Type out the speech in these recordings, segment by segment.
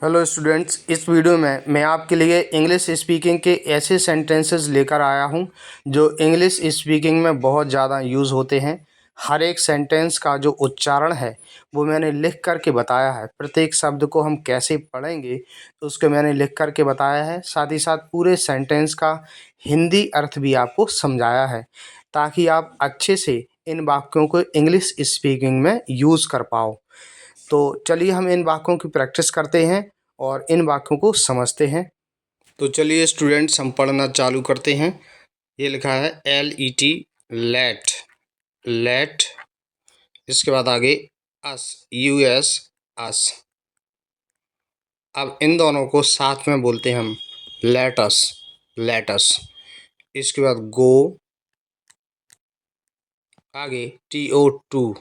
Hello students, इस video में मैं आपके लिए इंग्लिश स्पीकिंग के ऐसे सेंटेंसेस लेकर आया हूं जो इंग्लिश स्पीकिंग में बहुत ज़्यादा यूज़ होते हैं। हर एक सेंटेंस का जो उच्चारण है वो मैंने लिख कर के बताया है। प्रत्येक शब्द को हम कैसे पढ़ेंगे तो उसको मैंने लिख कर के बताया है। साथ ही साथ पूरे सेंटेंस का हिंदी अर्थ भी आपको समझाया है ताकि आप अच्छे से इन वाक्यों को इंग्लिश स्पीकिंग में यूज़ कर पाओ। तो चलिए हम इन वाक्यों की प्रैक्टिस करते हैं और इन वाक्यों को समझते हैं। तो चलिए स्टूडेंट्स, हम पढ़ना चालू करते हैं। ये लिखा है LET, लेट, लेट। इसके बाद आगे अस, US, अस। अब इन दोनों को साथ में बोलते हैं हम, लेट अस, लेट अस। इसके बाद गो, आगे TO2,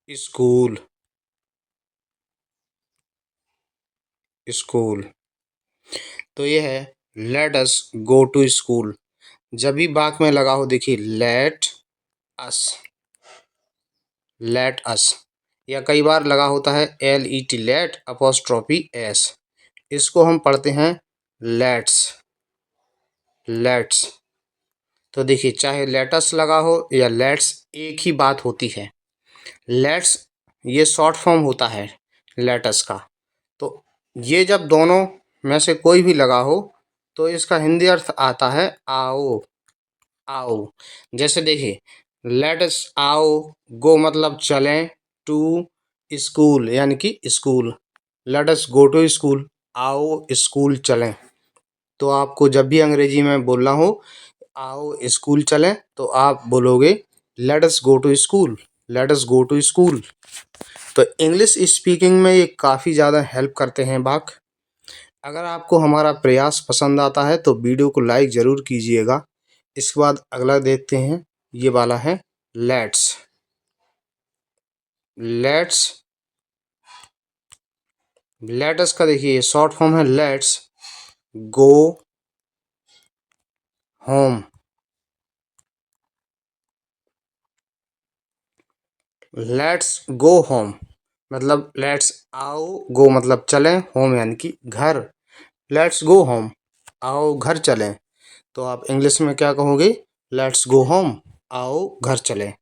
स्कूल, स्कूल। तो ये है let us go to school. जब भी वाक्य में लगा हो, देखिए लेट अस, लेट अस, या कई बार लगा होता है LET, लेट अपोस्ट्रोफी S। इसको हम पढ़ते हैं लेट्स, लेट्स। तो देखिए, चाहे लेटस लगा हो या लेट्स, एक ही बात होती है। लेट्स ये शॉर्ट फॉर्म होता है लेटस का। तो ये जब दोनों में से कोई भी लगा हो तो इसका हिंदी अर्थ आता है आओ, आओ। जैसे देखिए, लेट अस आओ, गो मतलब चलें, टू स्कूल यानी कि school, let us go to school, आओ स्कूल चलें। तो आपको जब भी अंग्रेजी में बोलना हो आओ स्कूल चलें तो आप बोलोगे let us go to school, let us go to school. तो इंग्लिश स्पीकिंग में ये काफ़ी ज़्यादा हेल्प करते हैं वाक्य। अगर आपको हमारा प्रयास पसंद आता है तो वीडियो को लाइक ज़रूर कीजिएगा। इसके बाद अगला देखते हैं, ये वाला है लेट्स, लेट्स, लेट्स का देखिए शॉर्ट फॉर्म है let's go home, let's go home मतलब लेट्स आओ, गो मतलब चलें, होम यानी कि घर। लेट्स गो होम, आओ घर चलें। तो आप इंग्लिश में क्या कहोगे? लेट्स गो होम, आओ घर चलें।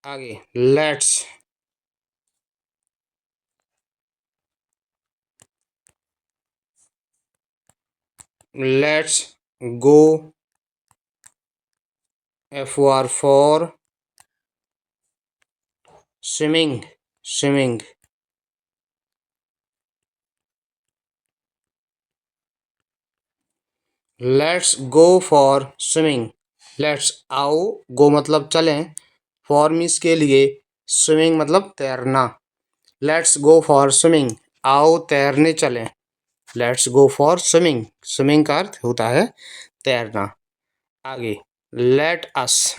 आगे let's, let's go, FOR swimming, swimming. Let's go for swimming, let's आओ, गो मतलब चलें, फॉर मीन्स के लिए, स्विमिंग मतलब तैरना। लेट्स गो फॉर स्विमिंग, आओ तैरने चलें। Let's go for swimming, swimming का अर्थ होता है तैरना। आगे लेट अस,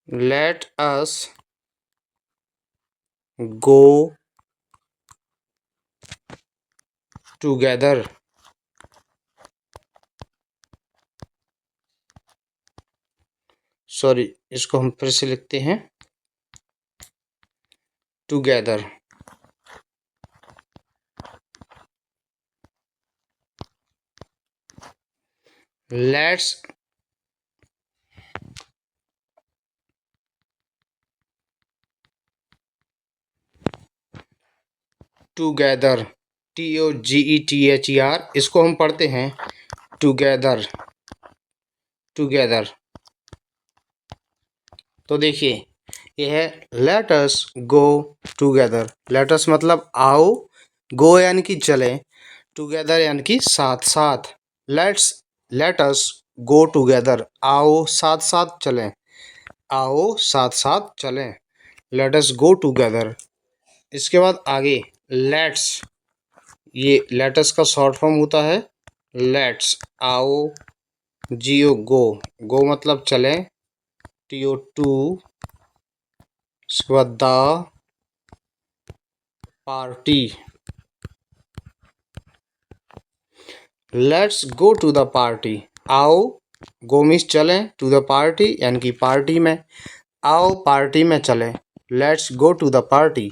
late us go together, sorry इसको हम फिर से लिखते हैं टुगेदर। लेट्स टुगेदर, TOGETHER, इसको हम पढ़ते हैं टुगेदर, टुगेदर। तो देखिए, ये है let us go together. Let us मतलब आओ, गो यानी कि चलें, टुगेदर यानी कि साथ साथ। लेट अस गो टुगेदर, आओ साथ साथ चलें, आओ साथ साथ चलें। Let us go together. इसके बाद आगे लेट्स, ये लेटस का शॉर्ट फॉर्म होता है लेट्स, आओ, GO गो, गो मतलब चलें, TO2, इसके बाद the party, let's go to the party, आओ, गो मीन्स चलें, टू द पार्टी यानी कि पार्टी में, आओ पार्टी में चलें। Let's go to the party,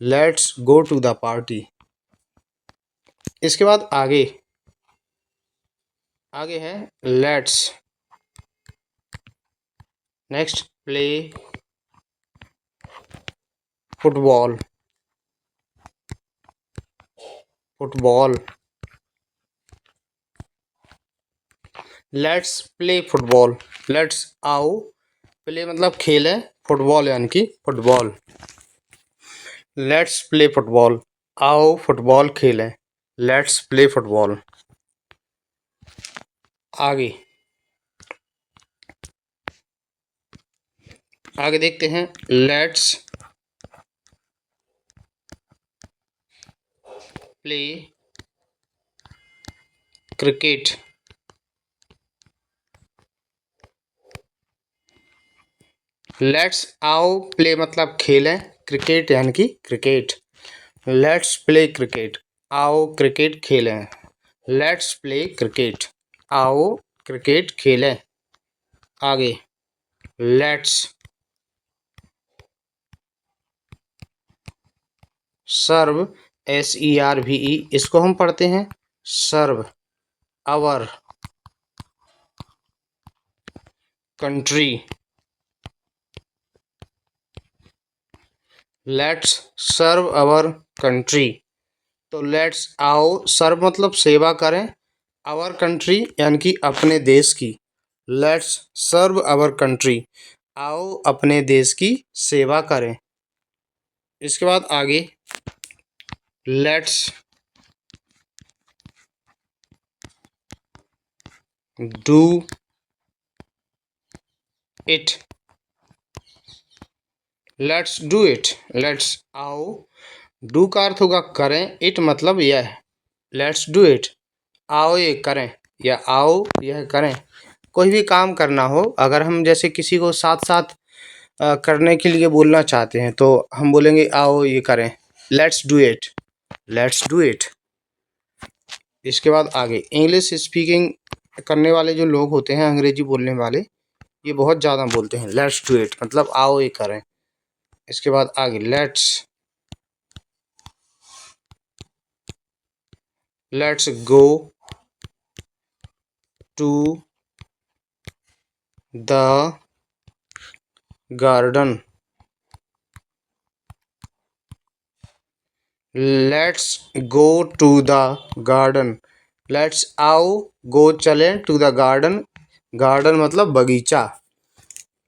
let's go to the party. इसके बाद आगे आगे है let's. Next play football, football. Let's play football, let's आओ, प्ले मतलब खेल है, फुटबॉल यानी कि फुटबॉल। लेट्स प्ले फुटबॉल, आओ फुटबॉल खेलें, लेट्स प्ले फुटबॉल। आगे आगे देखते हैं लेट्स प्ले क्रिकेट, लेट्स आओ प्ले मतलब खेलें, क्रिकेट यानी कि क्रिकेट। लेट्स प्ले क्रिकेट, आओ क्रिकेट खेलें, लेट्स प्ले क्रिकेट, आओ क्रिकेट खेलें। आगे लेट्स सर्व, SERVE, इसको हम पढ़ते हैं serve our country. Let's serve our country, तो लेट्स आओ सर्व मतलब सेवा करें, आवर कंट्री यानी कि अपने देश की। लेट्स सर्व आवर कंट्री, आओ अपने देश की सेवा करें। इसके बाद आगे let's do it, let's do it, let's आओ, डू का अर्थ होगा करें, इट मतलब यह, लेट्स डू इट, आओ ये करें या आओ यह करें। कोई भी काम करना हो, अगर हम जैसे किसी को साथ साथ करने के लिए बोलना चाहते हैं तो हम बोलेंगे आओ ये करें, let's do it, let's do it. इसके बाद आगे इंग्लिश स्पीकिंग करने वाले जो लोग होते हैं, अंग्रेजी बोलने वाले, ये बहुत ज़्यादा बोलते हैं लेट्स डू इट मतलब आओ ये करें। इसके बाद आगे let's go to the garden, let's go to the garden, let's आओ गो चलें टू द गार्डन, गार्डन मतलब बगीचा।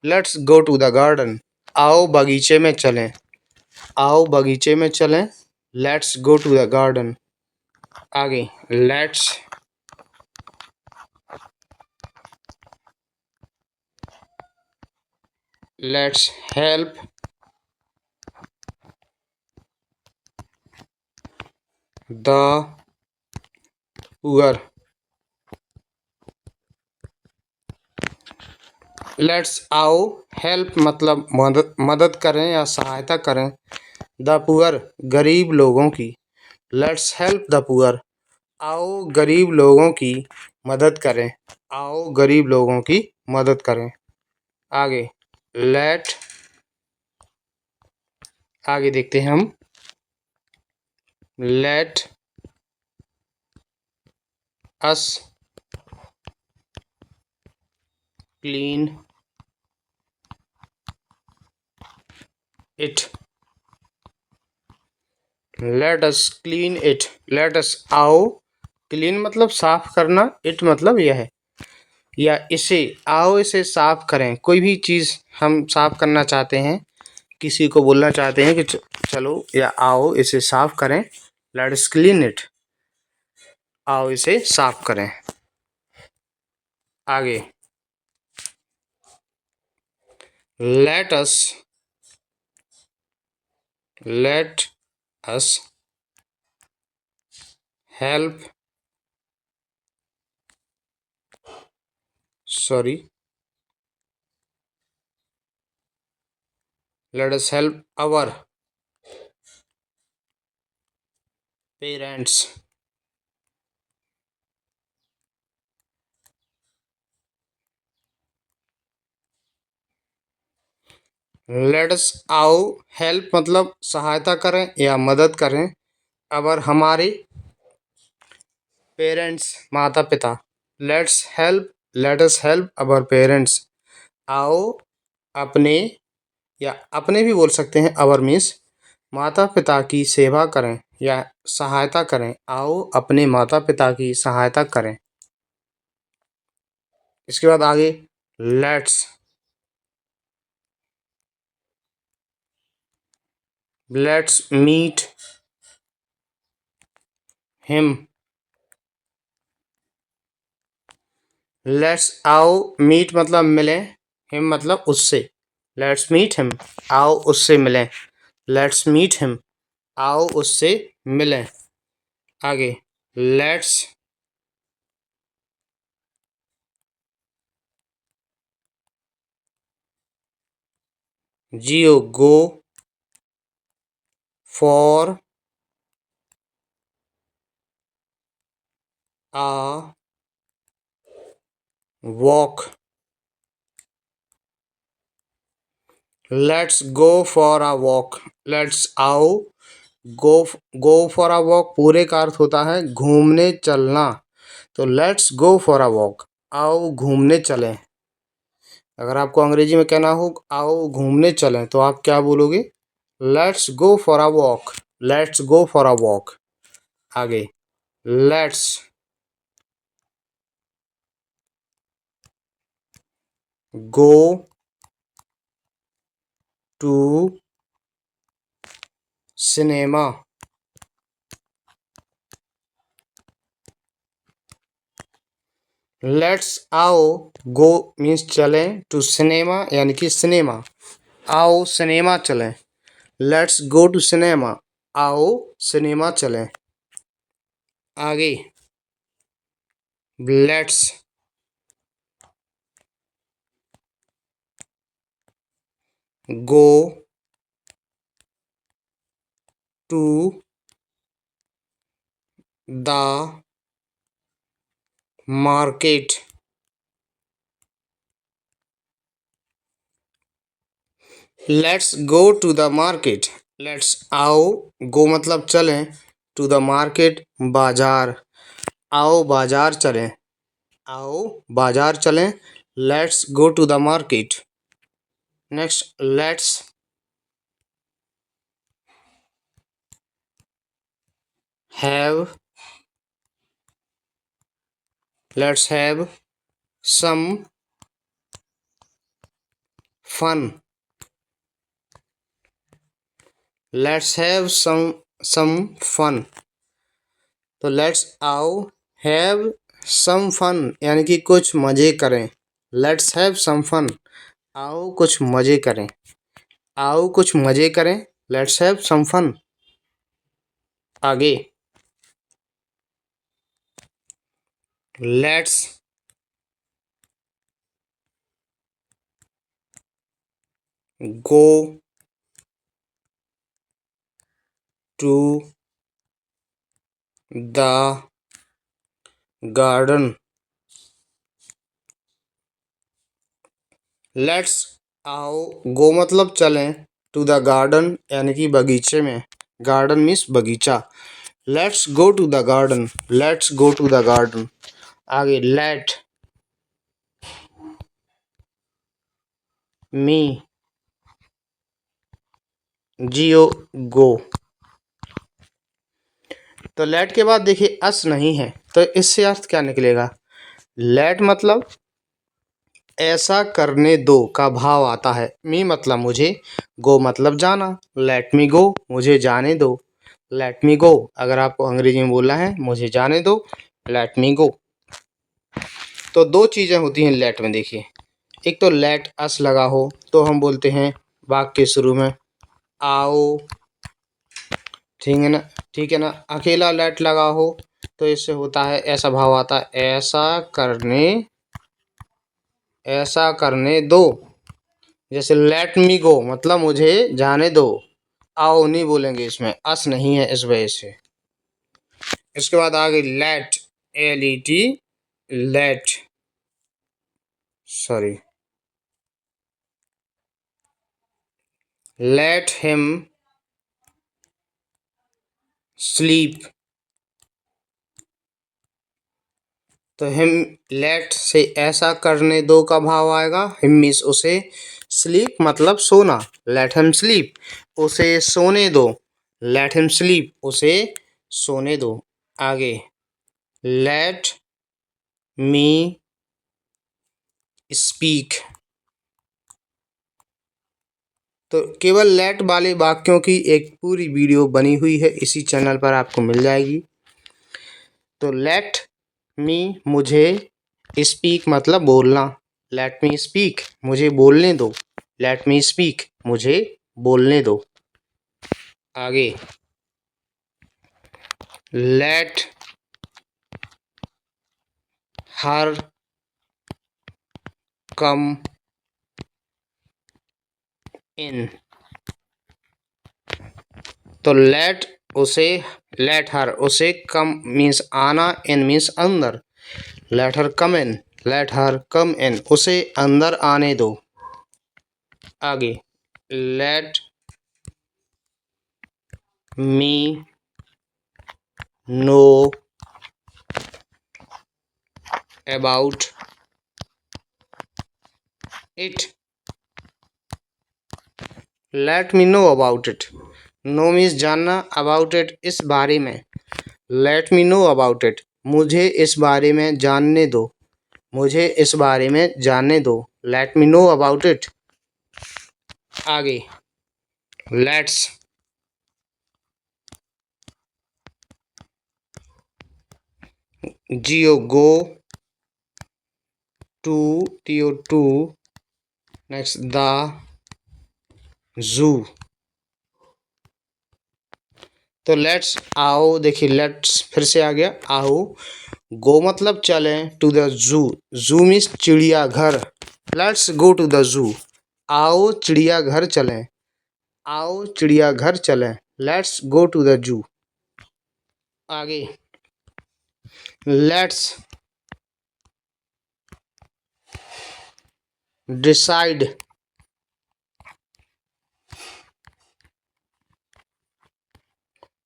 Let's go to the garden, आओ बगीचे में चलें, आओ बगीचे में चलें, let's go to the garden. आगे let's help the poor, let's आओ हेल्प मतलब मदद करें या सहायता करें, द पुअर गरीब लोगों की, लेट्स हेल्प द पुअर, आओ गरीब लोगों की मदद करें, आओ गरीब लोगों की मदद करें। आगे लेट आगे देखते हैं हम let us clean it, let us clean it, late us आओ, क्लीन मतलब साफ करना, इट मतलब यह है या इसे, आओ इसे साफ करें। कोई भी चीज़ हम साफ करना चाहते हैं, किसी को बोलना चाहते हैं कि चलो या आओ इसे साफ करें, लेट अस क्लीन इट, आओ इसे साफ करें। आगे let us help sorry let us help our parents, let's आओ, हेल्प मतलब सहायता करें या मदद करें। अगर हमारे पेरेंट्स माता पिता, लेट्स हेल्प अवर पेरेंट्स। आओ अपने, या अपने भी बोल सकते हैं, अवर मीन्स माता पिता की सेवा करें या सहायता करें। आओ अपने माता पिता की सहायता करें। इसके बाद आगे let's let's meet him. Let's आओ, मीट मतलब मिलें, हिम मतलब उससे। लेट्स मीट हिम, आओ उससे मिलें। लेट्स मीट हिम, आओ उससे मिलें। आगे लेट्स जियो go for uh walk. Let's go for a walk. Let's आओ गो गो फॉर अ वॉक पूरे का अर्थ होता है घूमने चलना। तो let's go for a walk, आओ घूमने चलें। अगर आपको अंग्रेजी में कहना हो आओ घूमने चलें तो आप क्या बोलोगे? Let's go for a walk. Let's go for a walk. आगे let's go to cinema. Let's आओ, गो मीन्स चलें, टू सिनेमा यानी कि सिनेमा। आओ सिनेमा चलें। लेट्स गो टू सिनेमा, आओ सिनेमा चलें। आगे let's go to the market. Let's go to the market. Let's आओ, गो मतलब चलें, टू द मार्केट बाजार। आओ बाजार चलें। आओ बाजार चलें। Let's go to the market. Next let's have let's have some fun. Let's have some fun. तो लेट्स आओ हैव सम फन यानी कि कुछ मजे करें। लेट्स हैव सम फन, आओ कुछ मजे करें। आओ कुछ मजे करें। Let's have some fun. आगे let's go to the garden. Let's आओ, गो मतलब चलें, टू द गार्डन यानी कि बगीचे में। गार्डन मीन्स बगीचा। Let's go to the garden. Let's go to the garden. आगे लेट मी जियो गो। तो लेट के बाद देखिए अस नहीं है, तो इससे अर्थ क्या निकलेगा? लेट मतलब ऐसा करने दो का भाव आता है। मी मतलब मुझे, गो मतलब जाना। लेट मी गो, मुझे जाने दो। लेट मी गो, अगर आपको अंग्रेजी में बोलना है मुझे जाने दो, लेट मी गो। तो दो चीज़ें होती हैं लेट में, देखिए। एक तो लेट अस लगा हो तो हम बोलते हैं वाक्य के शुरू में आओ, ठीक है ना, ठीक है ना। अकेला लेट लगा हो तो इससे होता है ऐसा भाव आता है ऐसा करने दो। जैसे लेट मी गो मतलब मुझे जाने दो। आओ नहीं बोलेंगे, इसमें अस नहीं है इस वजह से। इसके बाद आगे let, LET, let, sorry, let him sleep. तो हिम लेट से ऐसा करने दो का भाव आएगा। हिम मीन्स उसे, स्लीप मतलब सोना, लेट हिम स्लीप उसे सोने दो, लेट हिम स्लीप उसे सोने दो। आगे लेट मी स्पीक। तो केवल लेट वाले वाक्यों की एक पूरी वीडियो बनी हुई है, इसी चैनल पर आपको मिल जाएगी। तो लेट मी मुझे, स्पीक मतलब बोलना, लेट मी स्पीक मुझे बोलने दो, लेट मी स्पीक मुझे बोलने दो। आगे लेट हर कम इन। तो लेट उसे, लेट हर उसे, कम मीन्स आना, इन मीन्स अंदर, let her come in, let her come in उसे अंदर आने दो। आगे let me know about it. Let me know about it, know means जानना, अबाउट इट इस बारे में, let me know about it मुझे इस बारे में जानने दो, मुझे इस बारे में जानने दो, let me know about it. आगे लेट्स जियो go to, T O to, next the zoo. तो लेट्स आओ, देखिए लेट्स फिर से आ गया, आओ, गो मतलब चलें, टू द जू, जू मीन्स चिड़ियाघर, लेट्स गो टू द जू आओ चिड़ियाघर चलें, आओ चिड़ियाघर चलें, let's go to the zoo. आगे let's decide,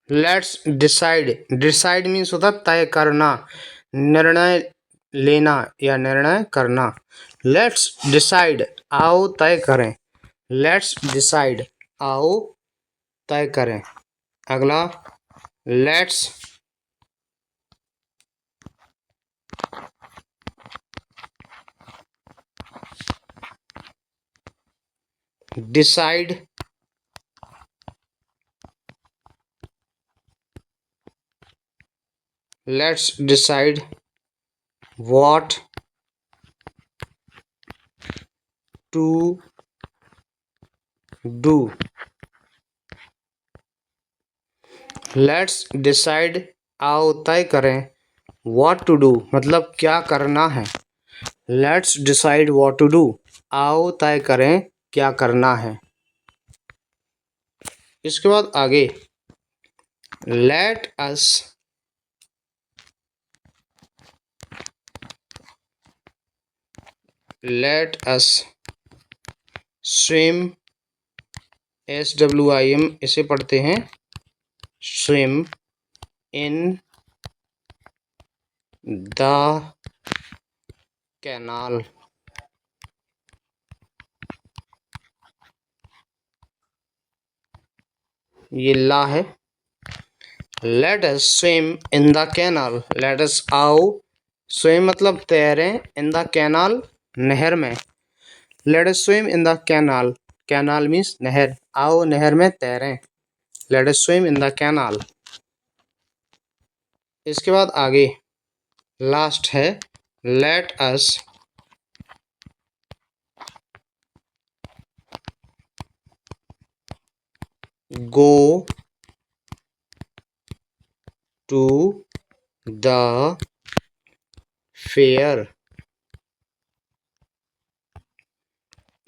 let's decide, decide means होता तय करना, निर्णय लेना या निर्णय करना, लेट्स डिसाइड आओ तय करें, लेट्स डिसाइड आओ तय करें। अगला let's decide let's decide what to do. Let's decide आओ तय करें, व्हाट टू डू मतलब क्या करना है, let's decide what to do आओ तय करें क्या करना है। इसके बाद आगे लेट अस स्विम, SWIM इसे पढ़ते हैं, स्विम इन द कैनाल। ये ला है, let us swim in the canal, let us आओ, स्विम मतलब तैरें, इन द कैनाल नहर में, let us swim in the canal, canal means नहर, आओ नहर में तैरें, let us swim in the canal. इसके बाद आगे लास्ट है let us go to the fair,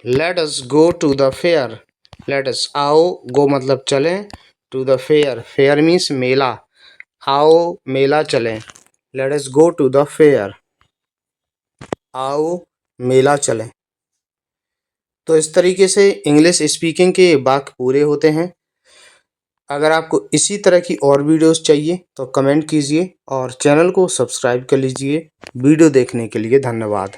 let us go to the fair, let us आओ, गो मतलब चलें, to the fair, fair means मेला, आओ मेला चलें, let us go to the fair आओ मेला चलें। तो इस तरीके से इंग्लिश स्पीकिंग के वाक्य पूरे होते हैं। अगर आपको इसी तरह की और वीडियोस चाहिए तो कमेंट कीजिए और चैनल को सब्सक्राइब कर लीजिए। वीडियो देखने के लिए धन्यवाद।